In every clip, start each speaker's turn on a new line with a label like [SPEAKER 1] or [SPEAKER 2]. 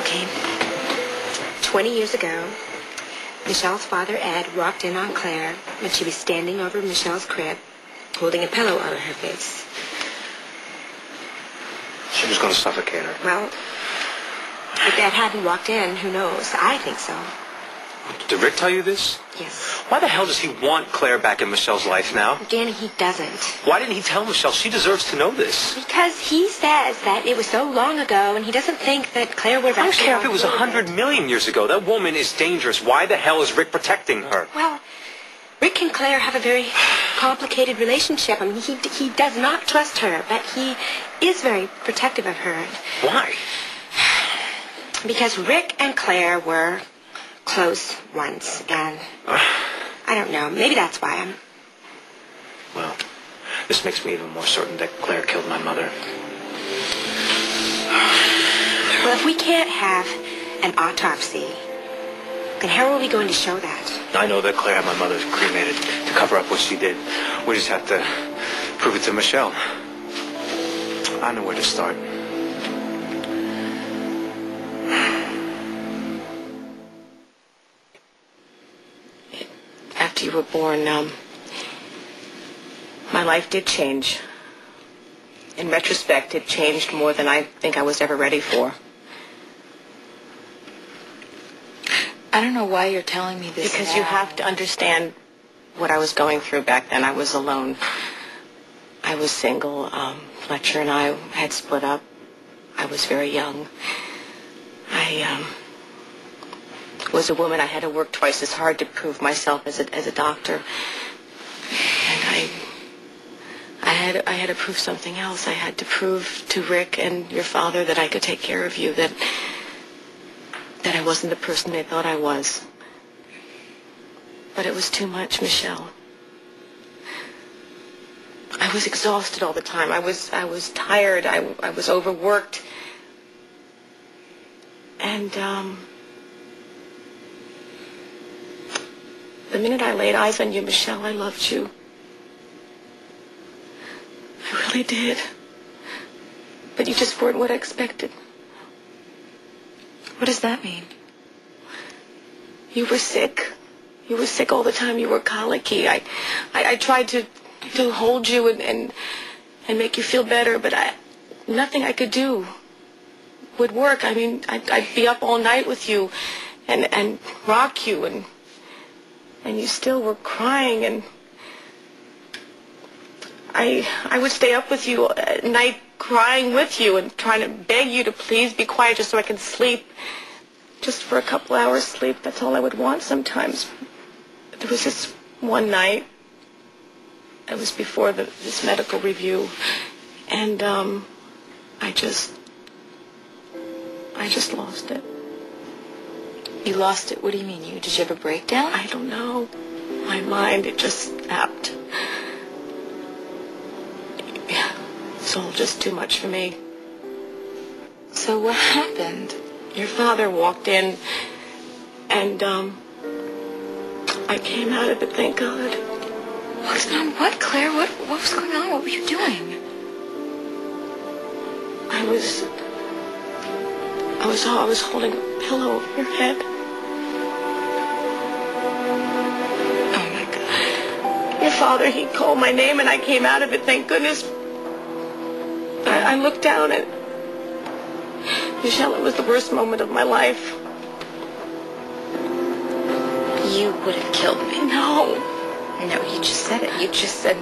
[SPEAKER 1] Okay. 20 years ago, Michelle's father, Ed, walked in on Claire when she was standing over Michelle's crib, holding a pillow over her face.
[SPEAKER 2] She was going to suffocate her.
[SPEAKER 1] Well, if Ed hadn't walked in, who knows? I think so.
[SPEAKER 2] Did Rick tell you this?
[SPEAKER 1] Yes.
[SPEAKER 2] Why the hell does he want Claire back in Michelle's life now?
[SPEAKER 1] Danny, he doesn't.
[SPEAKER 2] Why didn't he tell Michelle? She deserves to know this.
[SPEAKER 1] Because he says that it was so long ago, and he doesn't think that Claire would have
[SPEAKER 2] I don't
[SPEAKER 1] actually...
[SPEAKER 2] care if it was 100 million years ago. That woman is dangerous. Why the hell is Rick protecting her?
[SPEAKER 1] Well, Rick and Claire have a very complicated relationship. I mean, he does not trust her, but he is very protective of her.
[SPEAKER 2] Why?
[SPEAKER 1] Because Rick and Claire were close once, and I don't know. Maybe that's why I'm...
[SPEAKER 2] Well, this makes me even more certain that Claire killed my mother.
[SPEAKER 1] Well, if we can't have an autopsy, then how are we going to show that?
[SPEAKER 2] I know that Claire had my mother cremated to cover up what she did. We just have to prove it to Michelle. I know where to start.
[SPEAKER 3] After you were born, my life did change. In retrospect, it changed more than I think I was ever ready for.
[SPEAKER 4] I don't know why you're telling me this.
[SPEAKER 3] Because you have to understand what I was going through back then. I was alone. I was single. Fletcher and I had split up. I was very young. I was a woman. I had to work twice as hard to prove myself as a doctor. And I had to prove something else. I had to prove to Rick and your father that I could take care of you, that I wasn't the person they thought I was. But it was too much, Michelle. I was exhausted all the time. I was tired. I was overworked. And the minute I laid eyes on you, Michelle, I loved you. I really did. But you just weren't what I expected.
[SPEAKER 4] What does that mean?
[SPEAKER 3] You were sick. You were sick all the time. You were colicky. I tried to hold you and make you feel better, but nothing I could do would work. I mean, I'd be up all night with you and rock you, and you still were crying, and I would stay up with you at night crying with you and trying to beg you to please be quiet just so I could sleep. Just for a couple hours sleep, that's all I would want sometimes. But there was this one night, it was before this medical review, and I just lost it.
[SPEAKER 4] You lost it? What do you mean? Did you have a breakdown?
[SPEAKER 3] I don't know. My mind, it just snapped. It's all just too much for me.
[SPEAKER 4] So what happened?
[SPEAKER 3] Your father walked in, and I came out of it, thank God.
[SPEAKER 4] What's going on? What, Claire? What was going on? What were you doing?
[SPEAKER 3] I was holding a pillow over your head.
[SPEAKER 4] Oh my God.
[SPEAKER 3] Your father, he called my name, and I came out of it, thank goodness. I looked down, and Michelle, it was the worst moment of my life.
[SPEAKER 4] You would have killed me.
[SPEAKER 3] No.
[SPEAKER 4] No, you just said it. You just said...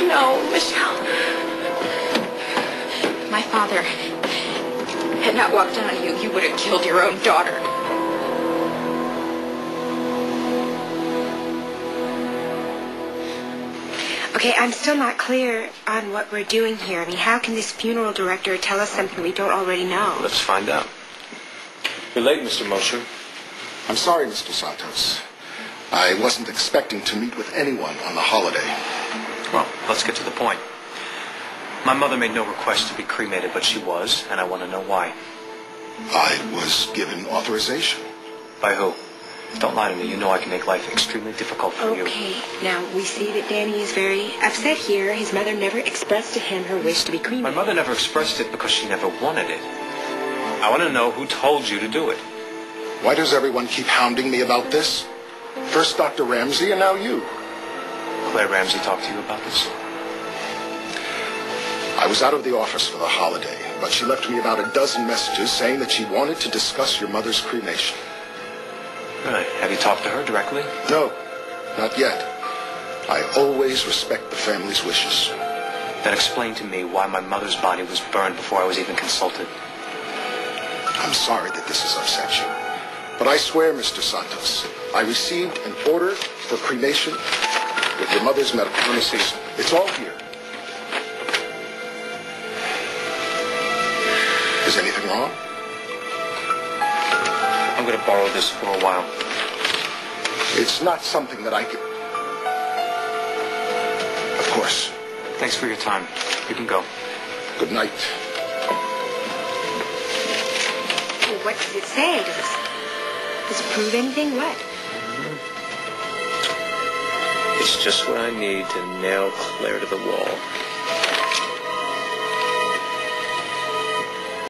[SPEAKER 3] No, Michelle.
[SPEAKER 4] My father had not walked in on you, you would have killed your own daughter.
[SPEAKER 1] Okay, I'm still not clear on what we're doing here. I mean, how can this funeral director tell us something we don't already know?
[SPEAKER 2] Let's find out. You're late, Mr. Mosher.
[SPEAKER 5] I'm sorry, Mr. Santos. I wasn't expecting to meet with anyone on the holiday.
[SPEAKER 2] Well, let's get to the point. My mother made no request to be cremated, but she was, and I want to know why.
[SPEAKER 5] I was given authorization.
[SPEAKER 2] By who? Don't lie to me. You know I can make life extremely difficult for you.
[SPEAKER 1] Okay, now we see that Danny is very upset here. His mother never expressed to him her wish to be cremated.
[SPEAKER 2] My mother never expressed it because she never wanted it. I want to know who told you to do it.
[SPEAKER 5] Why does everyone keep hounding me about this? First Dr. Ramsey and now you.
[SPEAKER 2] Claire Ramsey talked to you about this?
[SPEAKER 5] I was out of the office for the holiday, but she left me about a dozen messages saying that she wanted to discuss your mother's cremation.
[SPEAKER 2] Really? Have you talked to her directly?
[SPEAKER 5] No, not yet. I always respect the family's wishes.
[SPEAKER 2] Then explain to me why my mother's body was burned before I was even consulted.
[SPEAKER 5] I'm sorry that this has upset you, but I swear, Mr. Santos, I received an order for cremation with your mother's medical.
[SPEAKER 2] Let me see.
[SPEAKER 5] It's all here. Is anything wrong?
[SPEAKER 2] I'm going to borrow this for a while.
[SPEAKER 5] It's not something that I can... Of course.
[SPEAKER 2] Thanks for your time. You can go.
[SPEAKER 5] Good night.
[SPEAKER 1] Well, what does it say? Does it prove anything? What?
[SPEAKER 2] It's just what I need to nail Claire to the wall.